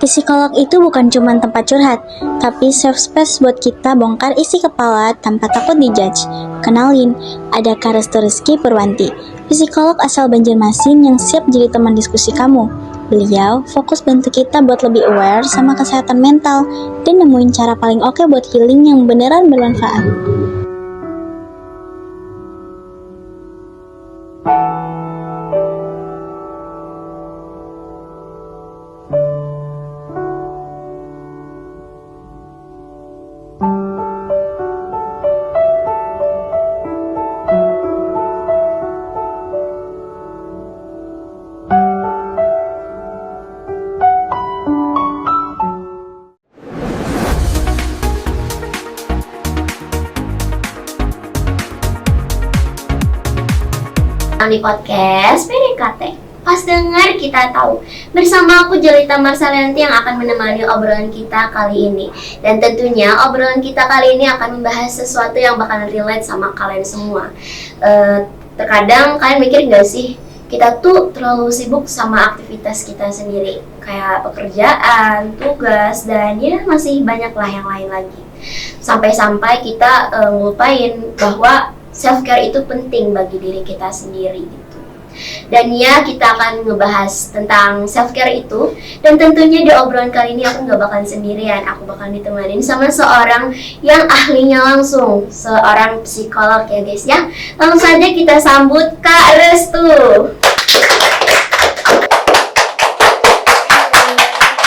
Psikolog itu bukan cuma tempat curhat, tapi safe space buat kita bongkar isi kepala tanpa takut dijudge. Kenalin, ada Kak Restu Rizky Purwanti, psikolog asal Banjarmasin yang siap jadi teman diskusi kamu. Beliau fokus bantu kita buat lebih aware sama kesehatan mental dan nemuin cara paling oke buat healing yang beneran bermanfaat. Di podcast PDKT. Pas dengar kita tahu. Bersama aku Jelita Marsalianti yang akan menemani obrolan kita kali ini. Dan tentunya obrolan kita kali ini akan membahas sesuatu yang bakalan relate sama kalian semua. Terkadang kalian mikir gak sih, kita tuh terlalu sibuk sama aktivitas kita sendiri, kayak pekerjaan, tugas, dan ya masih banyak lah yang lain lagi. Sampai-sampai kita ngelupain bahwa self-care itu penting bagi diri kita sendiri gitu. Dan ya, kita akan ngebahas tentang self-care itu. Dan tentunya di obrolan kali ini aku gak bakalan sendirian. Aku bakalan ditemanin sama seorang yang ahlinya langsung, seorang psikolog ya guys ya. Langsung saja kita sambut Kak Restu.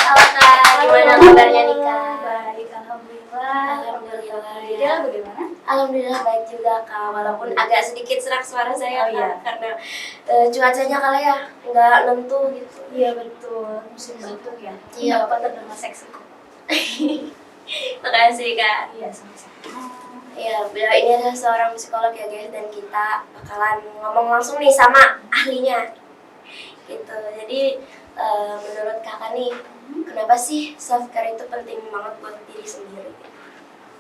Halo Kak, gimana kabarnya nih Kak? Baik, alhamdulillah. Alhamdulillah. Ya, bagaimana? Alhamdulillah baik juga Kak, walaupun agak sedikit serak suara saya Kak, karena cuacanya kali ya nggak nentu gitu. Iya betul, musim batuk ya. Iya. Apa terdengar seksi kok? Makasih Kak. Iya, sama-sama. Ya, beliau ini adalah seorang psikolog ya guys, dan kita bakalan ngomong langsung nih sama ahlinya gitu. Jadi menurut Kakak nih, kenapa sih self care itu penting banget buat diri sendiri?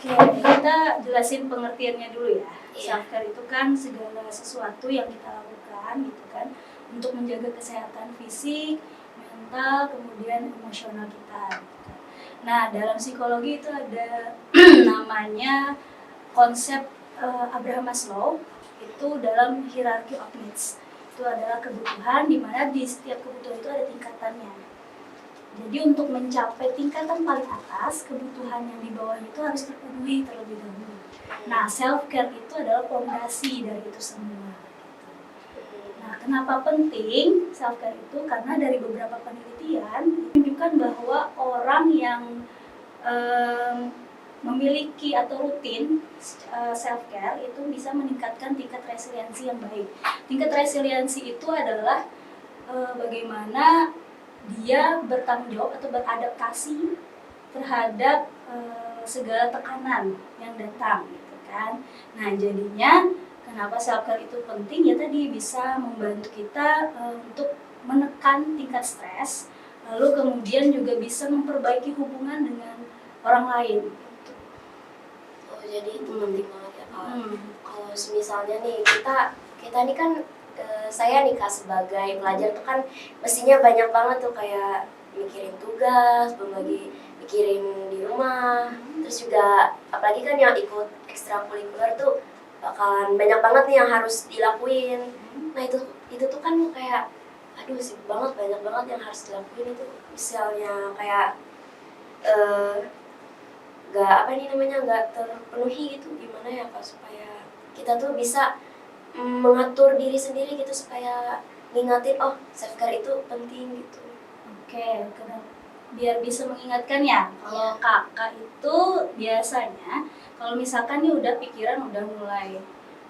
Oke, kita jelasin pengertiannya dulu ya. Iya. Self care itu kan segala sesuatu yang kita lakukan gitu kan untuk menjaga kesehatan fisik, mental, kemudian emosional kita. Gitu kan. Nah, dalam psikologi itu ada namanya konsep Abraham Maslow, itu dalam hierarchy of needs. Itu adalah kebutuhan di mana di setiap kebutuhan itu ada tingkatannya. Jadi untuk mencapai tingkatan paling atas, kebutuhan yang di bawah itu harus terpenuhi terlebih dahulu. Nah, self care itu adalah fondasi dari itu semua. Nah, kenapa penting self care itu? Karena dari beberapa penelitian menunjukkan bahwa orang yang memiliki atau rutin self care itu bisa meningkatkan tingkat resiliensi yang baik. Tingkat resiliensi itu adalah bagaimana dia bertanggung jawab atau beradaptasi terhadap segala tekanan yang datang gitu kan. Nah, jadinya kenapa self care itu penting ya, tadi bisa membantu kita untuk menekan tingkat stres, lalu kemudian juga bisa memperbaiki hubungan dengan orang lain gitu. Oh, jadi itu penting banget ya Kak. Kalau misalnya nih kita nih kan saya nih Kak sebagai pelajar tuh kan mestinya banyak banget tuh kayak mikirin tugas, belum lagi mikirin di rumah, terus juga apalagi kan yang ikut ekstrakurikuler tuh bakalan banyak banget nih yang harus dilakuin. Nah itu tuh kan kayak aduh sibuk banget, banyak banget yang harus dilakuin itu. Misalnya kayak nggak terpenuhi gitu, gimana ya Kak supaya kita tuh bisa mengatur diri sendiri gitu supaya ngingatin oh self care itu penting gitu. Oke, biar bisa mengingatkan ya. Kalau kakak itu biasanya kalau misalkan nih udah pikiran udah mulai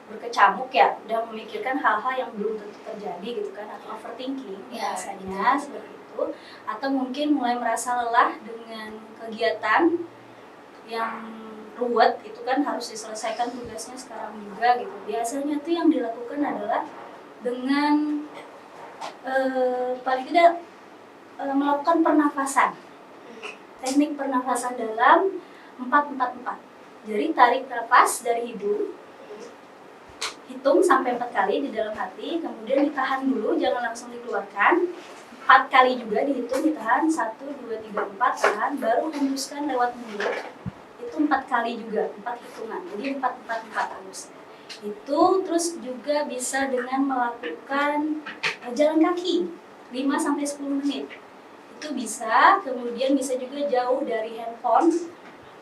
berkecamuk ya, udah memikirkan hal-hal yang belum tentu terjadi gitu kan, atau overthinking biasanya seperti itu, atau mungkin mulai merasa lelah dengan kegiatan yang ruwet itu kan harus diselesaikan tugasnya sekarang juga gitu. Biasanya tuh yang dilakukan adalah dengan paling tidak melakukan pernafasan. Teknik pernafasan dalam 4-4-4. Jadi tarik nafas dari hidung, hitung sampai 4 kali di dalam hati, kemudian ditahan dulu, jangan langsung dikeluarkan. 4, 4 kali juga dihitung, ditahan 1, 2, 3, 4, tahan, baru hembuskan lewat mulut. Itu 4 kali juga, 4 hitungan. Jadi 4, 4, 4 hembus. Itu terus juga bisa dengan melakukan jalan kaki 5-10 menit. Itu bisa, kemudian bisa juga jauh dari handphone.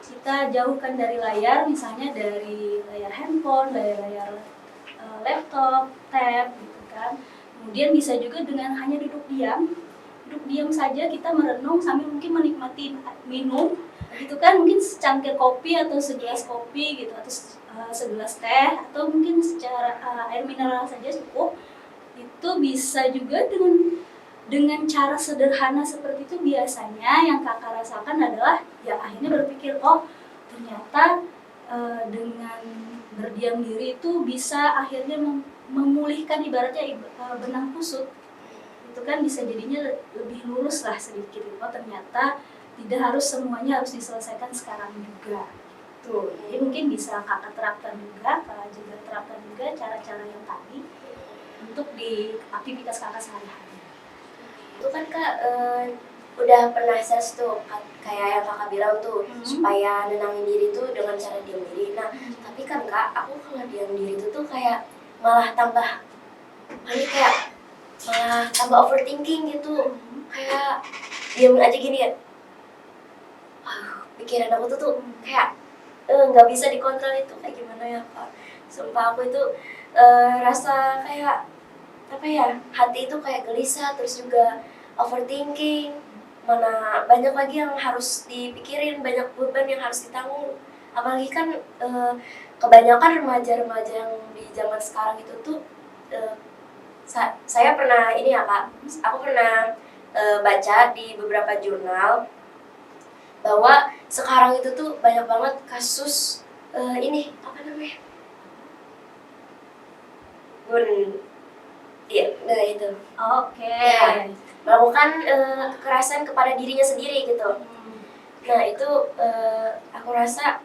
Kita jauhkan dari layar, misalnya dari layar handphone, dari layar laptop, tab gitu kan. Kemudian bisa juga dengan hanya duduk diam saja kita merenung sambil mungkin menikmati minum gitu kan, mungkin secangkir kopi atau segelas kopi gitu, atau segelas teh, atau mungkin secara air mineral saja cukup. Itu bisa juga dengan cara sederhana seperti itu. Biasanya yang kakak rasakan adalah ya akhirnya berpikir, oh ternyata dengan berdiam diri itu bisa akhirnya memulihkan ibaratnya benang kusut itu kan, bisa jadinya lebih lurus lah sedikit. Oh ternyata tidak harus semuanya harus diselesaikan sekarang juga tuh. Jadi mungkin bisa kakak terapkan juga, kakak juga terapkan juga cara-cara yang tadi untuk di aktivitas kakak sehari-hari. Itu kan Kak udah pernah ses tuh kayak yang kakak bilang tuh supaya nenangin diri tuh dengan cara diam diri. Nah tapi kan Kak, aku kalau diam diri tuh kayak malah tambah panik, kayak malah tambah overthinking gitu. Kayak diam aja gini ya, pikiran aku tuh kayak nggak bisa dikontrol. Itu kayak gimana ya Kak? Sumpah aku itu rasa kayak apa ya, hati itu kayak gelisah, terus juga overthinking. Mana banyak lagi yang harus dipikirin, banyak beban yang harus ditanggung. Apalagi kan kebanyakan remaja-remaja yang di zaman sekarang itu tuh saya pernah ini ya Kak, aku pernah baca di beberapa jurnal bahwa sekarang itu tuh banyak banget kasus ini apa namanya, nah itu. Oke. Ya, melakukan kekerasan kepada dirinya sendiri gitu. Nah itu aku rasa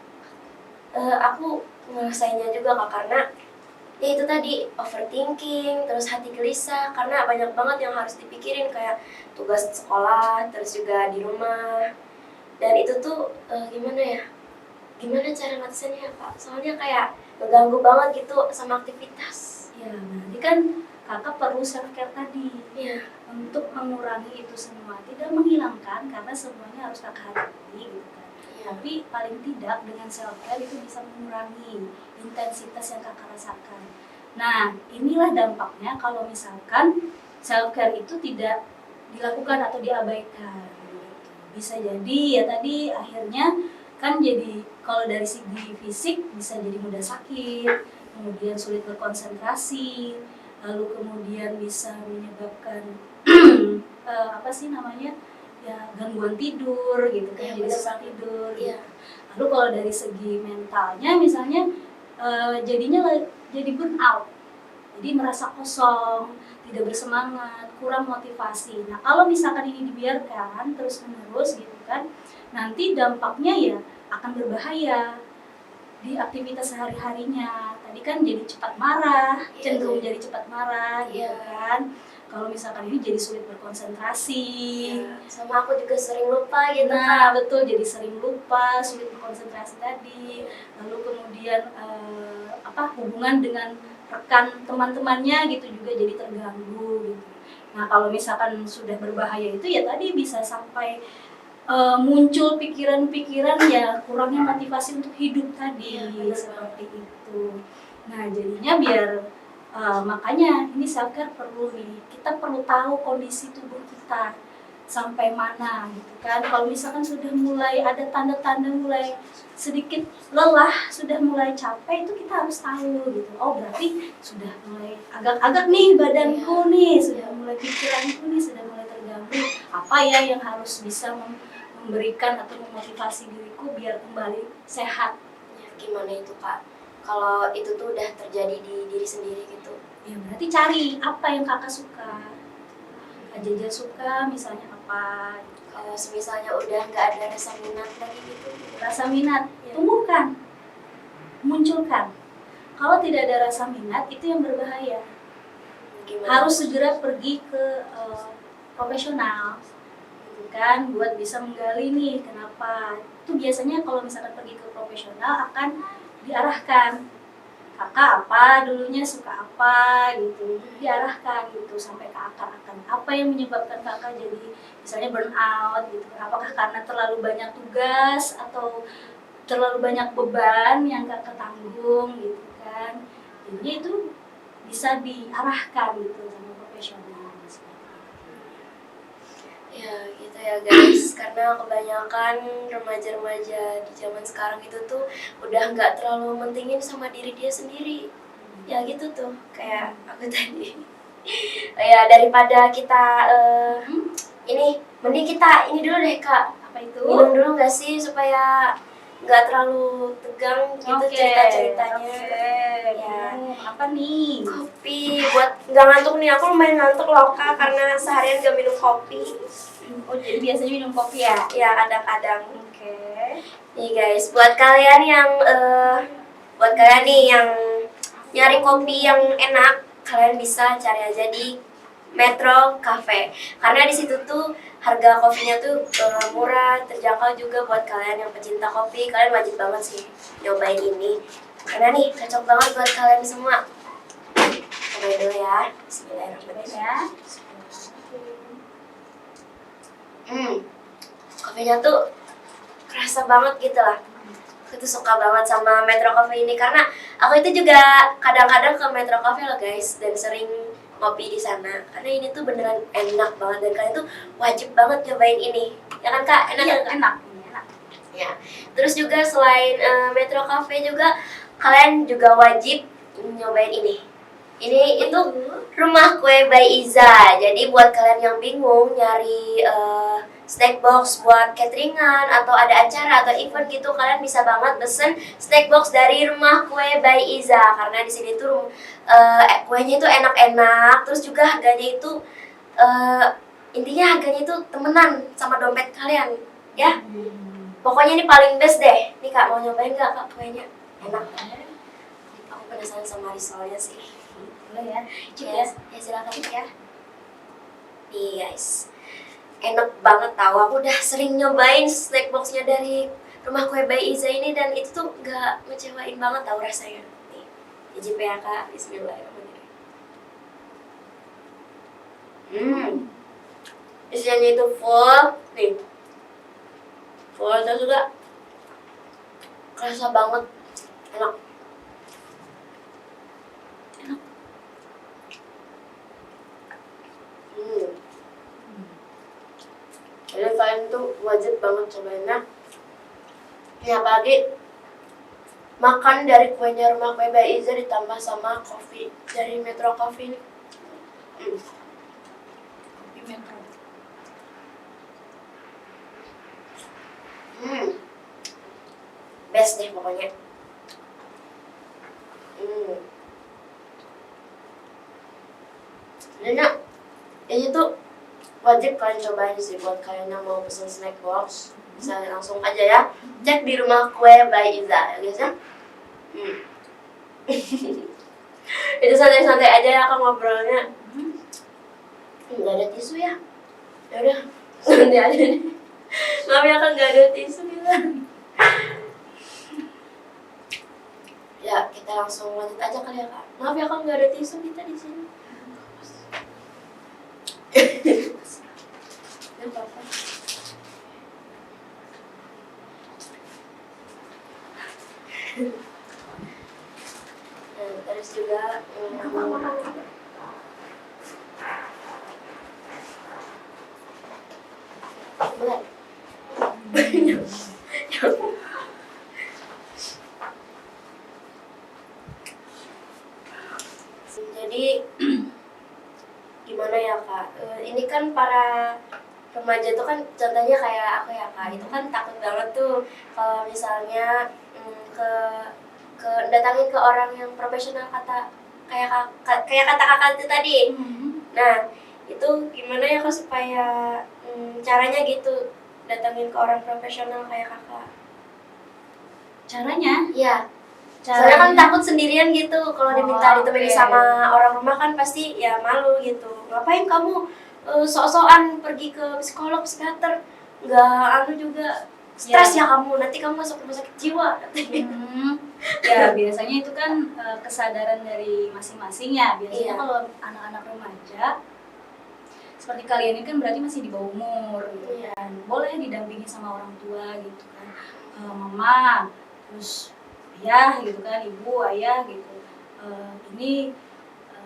aku ngerasainnya juga Kak, karena ya itu tadi overthinking, terus hati gelisah karena banyak banget yang harus dipikirin, kayak tugas sekolah, terus juga di rumah. Dan itu tuh gimana cara ngatasinnya Kak? Soalnya kayak ngeganggu banget gitu sama aktivitas. Ya, berarti kan kakak perlu self care tadi. Iya. Untuk mengurangi itu semua, tidak menghilangkan karena semuanya harus kakak hadapi gitu kan. Iya. Tapi paling tidak dengan self care itu bisa mengurangi intensitas yang kakak rasakan. Nah, inilah dampaknya kalau misalkan self care itu tidak dilakukan atau diabaikan. Bisa jadi ya tadi akhirnya kan jadi kalau dari segi fisik bisa jadi mudah sakit, kemudian sulit berkonsentrasi, lalu kemudian bisa menyebabkan apa sih namanya ya, gangguan tidur gitu kan, jadi susah tidur gitu. Lalu kalau dari segi mentalnya misalnya jadinya jadi burn out, jadi merasa kosong, tidak bersemangat, kurang motivasi. Nah kalau misalkan ini dibiarkan terus menerus gitu kan, nanti dampaknya ya akan berbahaya di aktivitas sehari-harinya. Tadi kan jadi cepat marah, cenderung jadi cepat marah gitu kan. Kalau misalkan ini jadi sulit berkonsentrasi. Ya, sama aku juga sering lupa gitu. Nah betul, jadi sering lupa, sulit berkonsentrasi tadi. Lalu kemudian hubungan dengan rekan teman-temannya gitu juga jadi terganggu gitu. Nah kalau misalkan sudah berbahaya itu ya tadi bisa sampai muncul pikiran-pikiran ya kurangnya motivasi untuk hidup tadi, seperti itu. Nah jadinya biar makanya ini self care perlu nih, kita perlu tahu kondisi tubuh kita sampai mana gitu kan. Kalau misalkan sudah mulai ada tanda-tanda mulai sedikit lelah, sudah mulai capek, itu kita harus tahu gitu. Oh berarti sudah mulai agak-agak nih badanku nih, sudah mulai pikiranku nih sudah mulai terganggu. Apa ya yang harus bisa memberikan atau memotivasi diriku biar kembali sehat. Ya, gimana itu Kak? Kalau itu tuh udah terjadi di diri sendiri gitu. Ya berarti cari apa yang kakak suka. Kak Jaja suka misalnya apa? Kalau misalnya udah nggak ada rasa minat lagi gitu. Rasa minat, tumbuhkan, munculkan. Kalau tidak ada rasa minat itu yang berbahaya. Gimana? Harus segera pergi ke profesional gitu kan, buat bisa menggali nih kenapa. Itu biasanya kalau misalkan pergi ke profesional akan diarahkan, kakak apa dulunya, suka apa gitu, diarahkan gitu sampai ke akar-akar apa yang menyebabkan kakak jadi misalnya burnout gitu. Apakah karena terlalu banyak tugas atau terlalu banyak beban yang kakak tanggung gitu kan. Jadi itu bisa diarahkan gitu sama profesional. Ya gitu ya guys, karena kebanyakan remaja-remaja di zaman sekarang itu tuh udah nggak terlalu mentingin sama diri dia sendiri. Ya gitu tuh, kayak aku tadi. Ya daripada kita ini, mending kita ini dulu deh Kak. Apa itu? Minum dulu nggak sih supaya nggak terlalu tegang gitu cerita-ceritanya. Ya. Apa nih? Kopi buat nggak ngantuk nih, aku lumayan ngantuk loh Kak karena seharian gak minum kopi. Oh, jadi biasanya minum kopi ya? Ya kadang-kadang. Oke. Nih guys, buat kalian yang nih yang nyari kopi yang enak, kalian bisa cari aja di Metro Cafe. Karena di situ tuh harga kopinya tuh murah, terjangkau juga buat kalian yang pecinta kopi. Kalian wajib banget sih nyobain ini. Karena nih cocok banget buat kalian semua. Cobain dulu ya. Bismillahirrahmanirrahim. Ya. Kopinya tuh kerasa banget gitu lah. Aku tuh suka banget sama Metro Cafe ini karena aku itu juga kadang-kadang ke Metro Cafe loh guys dan sering ngopi di sana karena ini tuh beneran enak banget dan kalian tuh wajib banget nyobain ini. Ya kan Kak? Enak Iya, kan, Kak? enak. Ya. Terus juga selain Metro Cafe juga kalian juga wajib nyobain ini. Ini itu Rumah Kue by Iza. Jadi buat kalian yang bingung nyari snack box buat cateringan atau ada acara atau event gitu, kalian bisa banget pesen snack box dari Rumah Kue by Iza karena di sini tuh kuenya itu enak-enak, terus juga harganya itu intinya harganya itu temenan sama dompet kalian, ya. Pokoknya ini paling best deh. Nih Kak, mau nyobain nggak Kak kuenya? Enak. Aku penasaran sama risolnya sih. Boleh ya. Ya silakan ya. Nih guys, enak banget tahu. Aku udah sering nyobain snack boxnya dari Rumah Kue by Iza ini dan itu tuh gak ngecewain banget tahu rasanya. Nih, icip ya Kak. Bismillahirrahmanirrahim. Isiannya itu full, nih. Full terus juga kerasa banget, enak. Jadi kalian tuh wajib banget cobainnya. Ya apalagi makan dari kuenya Rumah Kue by Iza ditambah sama kopi dari Metro Coffee ini. Kopi Metro. Best deh pokoknya. Jadi ini tuh wajib kalian cobain sih buat kalian yang mau pesen snack box. Bisa langsung aja ya cek di Rumah Kue by Iza ya guys ya. Itu santai-santai aja ya Kak ngobrolnya. Nggak ada tisu ya. Ya udah nanti aja nih. Maaf ya Kak nggak ada tisu gitu. Ya kita langsung lanjut aja kali ya Kak. Maaf ya Kak nggak ada tisu kita di sini. Nggak apa-apa. Terus juga boleh. Jadi gimana ya Kak? Ini kan para remaja tuh kan contohnya kayak aku ya Kak. Itu kan takut banget tuh kalau misalnya ke datangin ke orang yang profesional kayak kata kakak itu tadi. Nah itu gimana ya Kak supaya caranya gitu datangin ke orang profesional kayak kakak? Caranya? Iya. Soalnya kan takut sendirian gitu kalau diminta ditemani oke. sama orang rumah kan pasti ya malu gitu. Ngapain kamu sok-sokan pergi ke psikolog, psikiater, nggak juga stres ya kamu, nanti kamu masuk rumah sakit jiwa. Ya biasanya itu kan kesadaran dari masing-masing ya. Biasanya Iya. kalau anak-anak remaja seperti kalian ini kan berarti masih di bawah umur gitu Iya. kan. Boleh didampingi sama orang tua gitu kan. Mama, terus ayah gitu kan, ibu, ayah gitu. Ini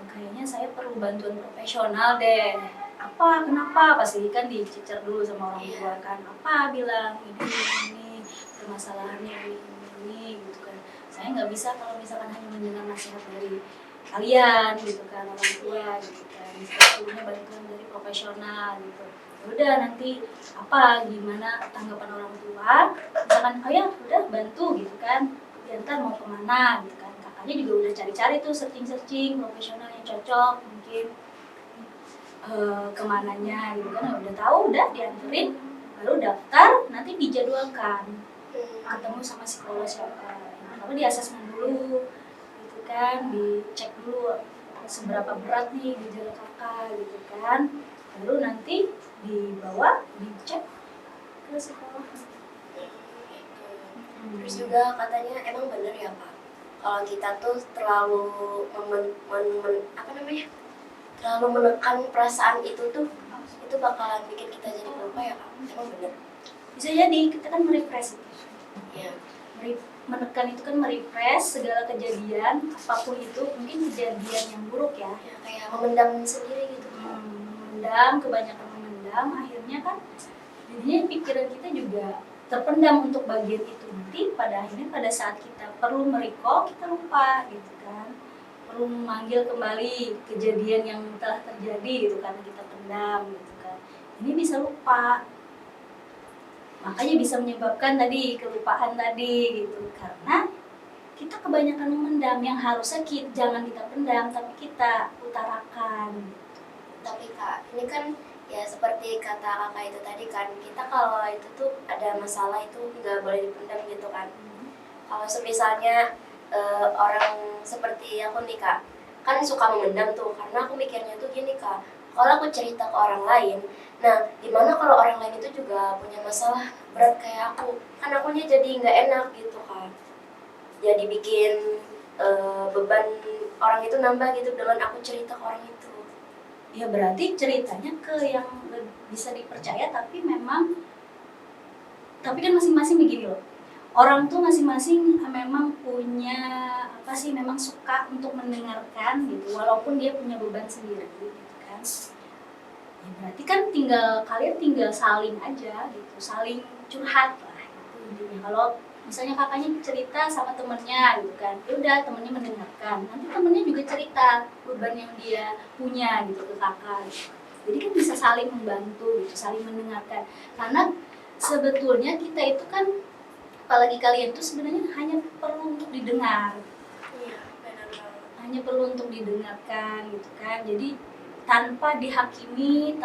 kayaknya saya perlu bantuan profesional deh. Apa, kenapa? Pasti kan dicecer dulu sama orang tua kan. Apa bilang ini permasalahannya ini gitu kan. Saya nggak bisa kalau misalkan hanya mendengar nasihat dari kalian gitu kan, orang tua gitu kan. Saya perlunya bantuan dari profesional gitu. Udah nanti apa gimana tanggapan orang tua, misalkan oh ya udah bantu gitu kan, ya ntar mau kemana gitu kan. Kakaknya juga udah cari-cari tuh searching profesional yang cocok mungkin kemananya gitu kan, udah tahu udah dianterin, baru daftar, nanti dijadwalkan ketemu sama psikolog siapa, apa di asesmen dulu gitu kan, dicek dulu seberapa berat nih gejala kakak gitu kan, baru nanti dibawa dicek ke psikolog. Terus juga katanya emang bener ya Pak, kalau kita tuh terlalu terlalu menekan perasaan itu bakalan bikin kita jadi lupa ya Kak, emang bener? Bisa jadi kita kan merefresh itu. Iya. Menekan itu kan merefresh segala kejadian apapun itu, mungkin kejadian yang buruk ya, Ya, kayak memendam sendiri gitu. memendam, kebanyakan memendam, akhirnya kan jadinya pikiran kita juga terpendam untuk bagian itu, nanti pada akhirnya pada saat kita perlu merecall kita lupa gitu kan, perlu memanggil kembali kejadian yang telah terjadi gitu karena kita pendam gitu kan, ini bisa lupa, makanya bisa menyebabkan tadi kelupaan tadi gitu, karena kita kebanyakan memendam yang harusnya jangan kita pendam tapi kita utarakan. Tapi Kak, ini kan ya seperti kata kakak itu tadi kan, kita kalau itu tuh ada masalah itu nggak boleh dipendam gitu kan. Kalau misalnya orang seperti aku nih Kak, kan suka memendam tuh, karena aku mikirnya tuh gini Kak, kalau aku cerita ke orang lain, nah gimana kalau orang lain itu juga punya masalah berat kayak aku, kan akunya jadi nggak enak gitu Kak, jadi bikin beban orang itu nambah gitu dengan aku cerita ke orang itu. Ya berarti ceritanya ke yang bisa dipercaya, tapi kan masing-masing begini loh, orang tuh masing-masing memang punya apa sih, memang suka untuk mendengarkan gitu walaupun dia punya beban sendiri gitu kan. Ya berarti kan kalian tinggal saling aja gitu, saling curhat lah gitu intinya. Kalau misalnya kakaknya cerita sama temennya gitu kan, ya udah temennya mendengarkan, nanti temennya juga cerita beban yang dia punya gitu ke kakak gitu. Jadi kan bisa saling membantu gitu, saling mendengarkan, karena sebetulnya kita itu kan, apalagi kalian tuh sebenarnya hanya perlu untuk didengar, Iya, benar banget. hanya perlu untuk didengarkan gitu kan. Jadi tanpa dihakimi,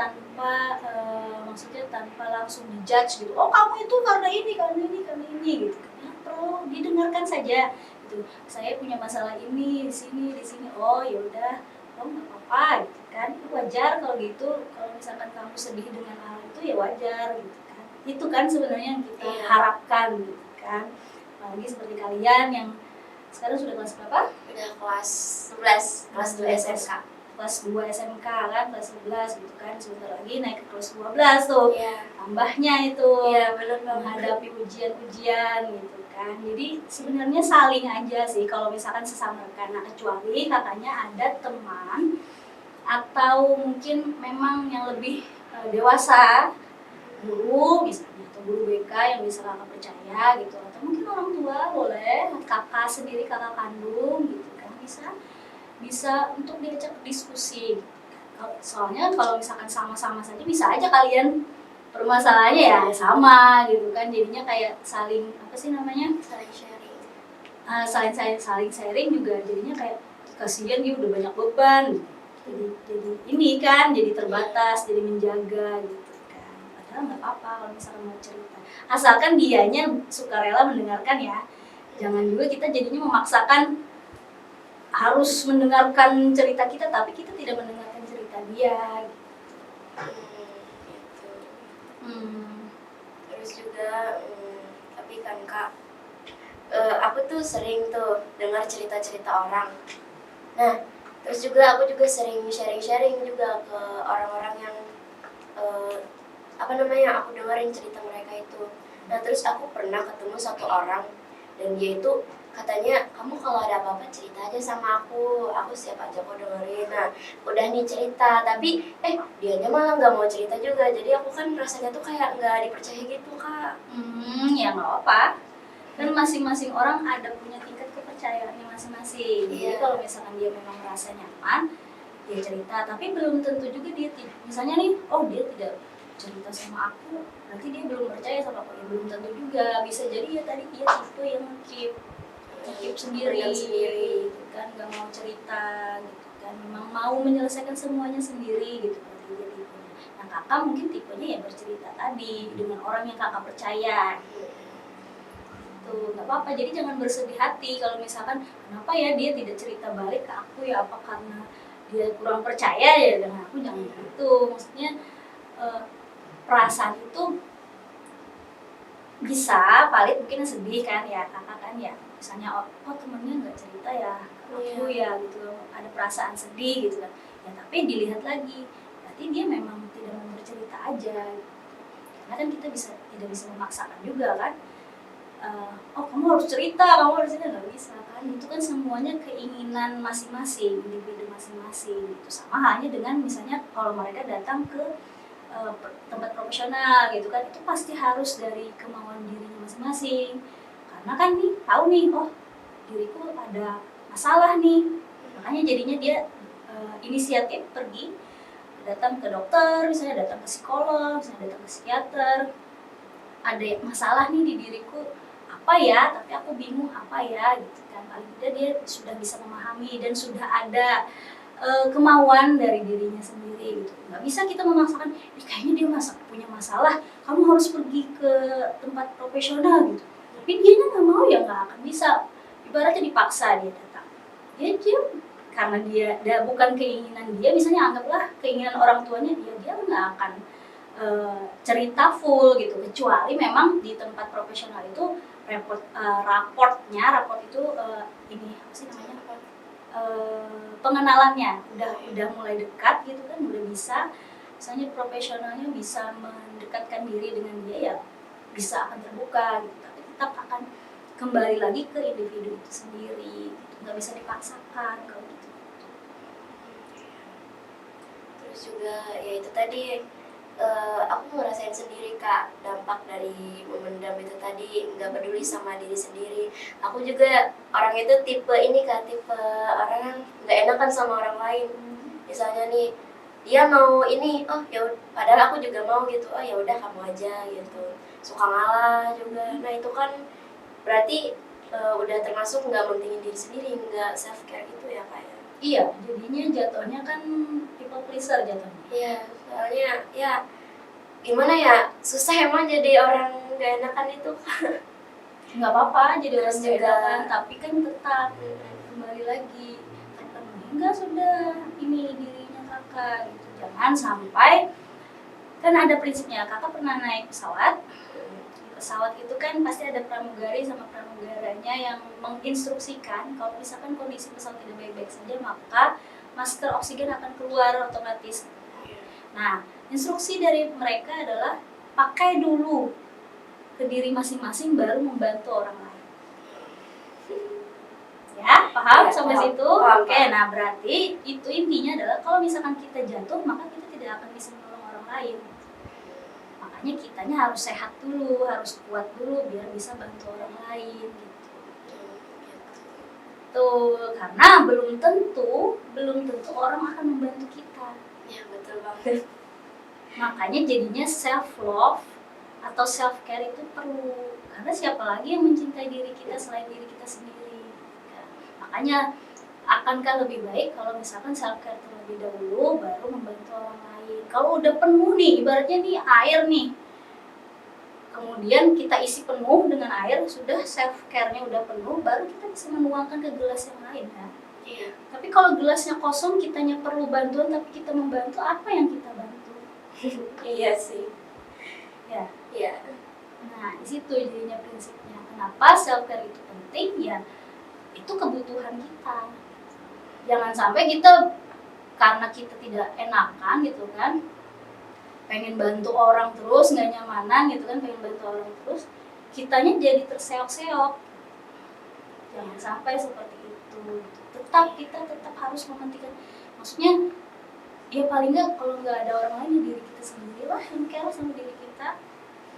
maksudnya tanpa langsung dijudge gitu, oh kamu itu karena ini gitu kan. Ya, perlu didengarkan saja gitu, saya punya masalah ini di sini, oh yaudah, oh nggak apa-apa gitu kan, itu wajar kalau gitu, kalau misalkan kamu sedih dengan hal itu ya wajar gitu kan. Itu kan sebenarnya yang kita harapkan gitu kan. Apalagi seperti kalian yang sekarang sudah kelas berapa? Udah kelas 11, kelas 2 SMK. Kelas 2 SMK kan, kelas 11 gitu kan, sebentar lagi naik ke kelas 12 tuh. Iya. Tambahnya itu Benar banget. menghadapi ujian-ujian gitu kan. Jadi sebenarnya saling aja sih kalau misalkan sesama rekan. Nah, kecuali kakaknya ada teman atau mungkin memang yang lebih dewasa, guru misalnya, atau guru BK yang bisa kakak percaya gitu, atau mungkin orang tua boleh, kakak sendiri, kakak kandung gitu kan, bisa untuk diajak diskusi. Soalnya kalau misalkan sama-sama saja bisa aja kalian permasalahannya ya sama gitu kan, jadinya kayak saling apa sih namanya, Saling sharing. saling sharing juga, jadinya kayak kasihan dia udah banyak beban, jadi ini kan jadi terbatas, jadi menjaga gitu kan. Padahal nggak apa-apa kalau misalkan mau cerita, asalkan dianya sukarela mendengarkan ya. Jangan juga kita jadinya memaksakan harus mendengarkan cerita kita tapi kita tidak mendengarkan cerita dia gitu. Gitu. Hmm. Terus juga tapi kan Kak, aku tuh sering tuh dengar cerita-cerita orang. Nah, terus juga aku juga sering sharing-sharing juga ke orang-orang yang apa namanya, aku dengerin cerita mereka itu. Nah, terus aku pernah ketemu satu orang dan dia itu katanya, kamu kalau ada apa-apa cerita aja sama aku siap aja kok dengerin. Nah, udah nih cerita, tapi dianya malah nggak mau cerita juga. Jadi aku kan rasanya tuh kayak nggak dipercaya gitu Kak. Ya nggak apa-apa. Kan masing-masing orang ada punya tingkat kepercayaannya masing-masing. Jadi Iya. kalau misalkan dia memang merasa nyaman, dia cerita. Tapi belum tentu juga dia misalnya nih, oh dia tidak cerita sama aku, berarti dia belum percaya sama aku. Ya belum tentu juga. Bisa jadi ya tadi dia tipe yang ngekip sendiri, gitu kan, nggak mau cerita, gitu kan. Memang mau menyelesaikan semuanya sendiri, gitu berarti dia tipenya. Nah kakak mungkin tipenya ya bercerita tadi dengan orang yang kakak percaya. Tuh, nggak apa-apa. Jadi jangan bersedih hati kalau misalkan kenapa ya dia tidak cerita balik ke aku, ya apa karena dia kurang percaya ya dengan aku. Jangan gitu. Maksudnya perasaan itu bisa valid, mungkin sedih kan ya kakak kan ya, misalnya oh temennya nggak cerita ya ke aku ya gitu, ada perasaan sedih gitu kan ya, tapi dilihat lagi berarti dia memang tidak mau bercerita aja, karena kan kita tidak bisa memaksakan juga kan. Oh kamu harus cerita, nggak bisa kan, itu kan semuanya keinginan masing-masing, individu masing-masing gitu. Sama halnya dengan misalnya kalau mereka datang ke tempat profesional gitu kan, itu pasti harus dari kemauan dirinya masing-masing, karena kan nih tahu nih, oh diriku ada masalah nih, makanya jadinya dia inisiatif pergi datang ke dokter, misalnya datang ke psikolog, misalnya datang ke psikiater, ada masalah nih di diriku apa ya, tapi aku bingung apa ya gitu kan. Paling tidak dia sudah bisa memahami dan sudah ada kemauan dari dirinya sendiri gitu. Nggak bisa kita memaksakan, kayaknya dia punya masalah, kamu harus pergi ke tempat profesional gitu. Tapi dia nggak mau, ya nggak akan bisa. Ibaratnya dipaksa dia datang. Dia karena dia bukan keinginan dia, misalnya anggaplah keinginan orang tuanya, dia nggak akan cerita full gitu, kecuali memang di tempat profesional itu raport itu ini apa sih namanya, pengenalannya udah mulai dekat gitu kan, udah bisa, misalnya profesionalnya bisa mendekatkan diri dengan dia, ya bisa akan terbuka gitu, tapi tetap akan kembali lagi ke individu itu sendiri gitu. Nggak bisa dipaksakan kalau gitu. Terus juga ya itu tadi, aku ngerasain sendiri Kak, dampak dari memendam itu tadi, nggak peduli sama diri sendiri. Aku juga orang itu tipe ini Kak, tipe orang yang nggak enakan sama orang lain. Misalnya nih dia mau ini, oh ya padahal aku juga mau gitu, oh ya udah kamu aja gitu. Suka ngalah juga. Nah itu kan berarti udah termasuk nggak mentingin diri sendiri, nggak self care gitu ya Kak ya. Iya, jadinya jatuhnya kan people pleaser jatuhnya. Iya, soalnya ya gimana ya, susah emang jadi orang gak enakan itu. Nggak apa-apa jadi orang Terus nggak juga enakan, tapi kan tetap kembali lagi terpenuhi nggak sudah ini dirinya kakak gitu. Jangan sampai, kan ada prinsipnya, kakak pernah naik pesawat. Pesawat itu kan pasti ada pramugari sama pramugaranya yang menginstruksikan kalau misalkan kondisi pesawat tidak baik-baik saja, maka masker oksigen akan keluar otomatis. Nah, instruksi dari mereka adalah pakai dulu ke diri masing-masing baru membantu orang lain. Ya, paham Ya, sampai paham. situ? Paham, Oke, paham. nah berarti itu intinya adalah kalau misalkan kita jatuh, maka kita tidak akan bisa menolong orang lain. Makanya kitanya harus sehat dulu, harus kuat dulu biar bisa bantu orang lain gitu. Tuh, karena belum tentu orang akan membantu kita. Ya betul banget. Makanya jadinya self love atau self care itu perlu, karena siapa lagi yang mencintai diri kita selain diri kita sendiri. Ya, makanya akankah lebih baik kalau misalkan self care terlebih dahulu baru membantu orang lain. Kalau udah penuh nih, ibaratnya nih air nih, kemudian kita isi penuh dengan air, sudah self care-nya udah penuh, baru kita bisa menuangkan ke gelas yang lain ya. Iya. Tapi kalau gelasnya kosong, kitanya perlu bantuan tapi kita membantu, apa yang kita bantu? Iya sih. Ya. Iya. Nah, di situ jadinya prinsipnya. Kenapa self care itu penting? Ya, itu kebutuhan kita. Jangan sampai kita karena kita tidak enakan gitu kan, pengen bantu orang terus, nggak nyamanan gitu kan, pengen bantu orang terus, kitanya jadi terseok-seok. Jangan sampai seperti itu. Kita tetap harus mementingkan. Maksudnya, ya paling nggak kalau nggak ada orang lain, ya diri kita sendiri lah yang care sama diri kita.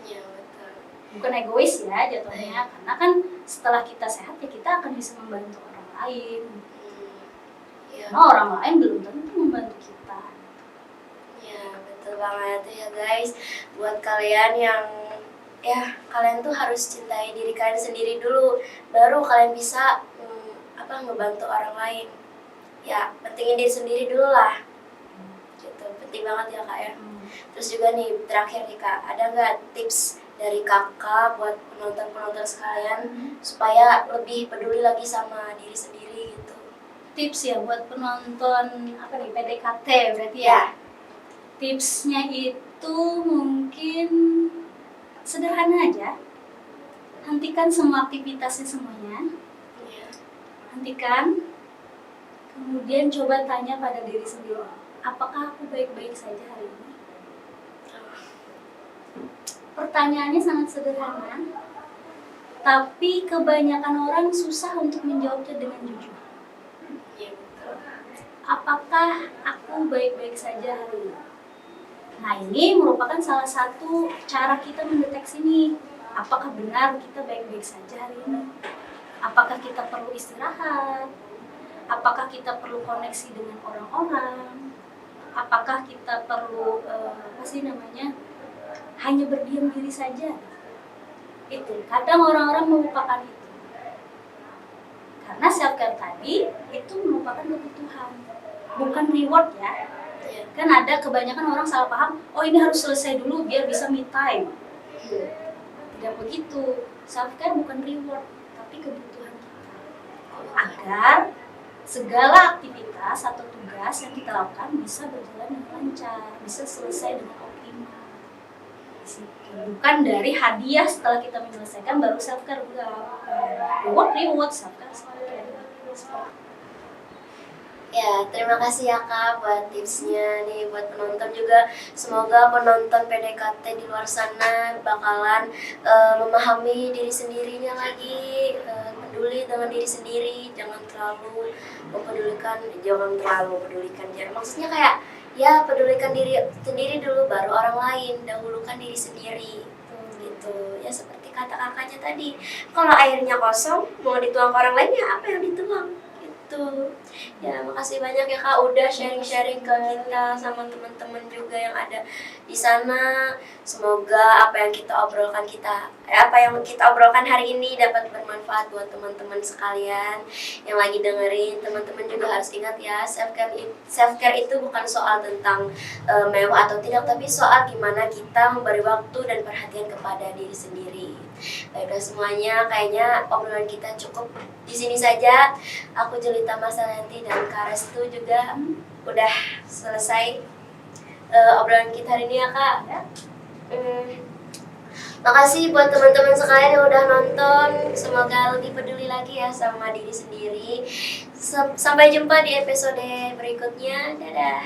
Iya, betul. Bukan egois ya jatuhnya, karena kan setelah kita sehat ya kita akan bisa membantu orang lain. Iya. Karena orang lain belum tentu membantu kita. Ya, betul banget ya guys. Buat kalian yang kalian tuh harus cintai diri kalian sendiri dulu, baru kalian bisa ngebantu orang lain. Ya, pentingin diri sendiri dulu lah. Gitu, penting banget ya Kak ya. Terus juga nih, terakhir nih Kak, ada nggak tips dari Kakak buat penonton-penonton sekalian supaya lebih peduli lagi sama diri sendiri gitu? Tips ya buat penonton apa nih, PDKT berarti ya. Tipsnya itu mungkin sederhana aja. Hentikan semua aktivitasnya semuanya. Iya. Hentikan. Kemudian coba tanya pada diri sendiri, apakah aku baik-baik saja hari ini? Pertanyaannya sangat sederhana, tapi kebanyakan orang susah untuk menjawabnya dengan jujur. Iya, betul. Apakah aku baik-baik saja hari ini? Nah, ini merupakan salah satu cara kita mendeteksi nih, apakah benar kita baik-baik saja hari ini? Apakah kita perlu istirahat? Apakah kita perlu koneksi dengan orang-orang? Apakah kita perlu hanya berdiam diri saja? Itu kadang orang-orang melupakan itu. Karena self care tadi itu merupakan kebutuhan, bukan reward ya. Kan ada kebanyakan orang salah paham, oh ini harus selesai dulu biar bisa me time. Tidak begitu. Self care bukan reward, tapi kebutuhan kita. Agar segala aktivitas atau tugas yang kita lakukan bisa berjalan dengan lancar, bisa selesai dengan optimal. Bukan dari hadiah setelah kita menyelesaikan baru self care, enggak. Reward self care. Ya, terima kasih ya Kak buat tipsnya nih buat penonton juga. Semoga penonton PDKT di luar sana bakalan memahami diri sendirinya lagi, peduli dengan diri sendiri, jangan terlalu pedulikan ya. Maksudnya kayak ya pedulikan diri sendiri dulu baru orang lain, dahulukan diri sendiri. Gitu. Ya seperti kata kakaknya tadi, kalau airnya kosong mau dituang ke orang lain ya apa yang dituang? Gitu. Ya, makasih banyak ya Kak udah sharing-sharing ke kita sama teman-teman juga yang ada di sana. Semoga apa yang kita obrolkan hari ini dapat bermanfaat buat teman-teman sekalian yang lagi dengerin. Teman-teman juga harus ingat ya, self care itu bukan soal tentang mewah atau tidak, tapi soal gimana kita memberi waktu dan perhatian kepada diri sendiri. Baiklah semuanya, kayaknya obrolan kita cukup di sini saja. Aku Jelita Marsalanti dan Kak Restu juga udah selesai obrolan kita hari ini ya Kak. Makasih buat teman-teman sekalian yang udah nonton. Semoga lebih peduli lagi ya sama diri sendiri. Sampai jumpa di episode berikutnya. Dadah.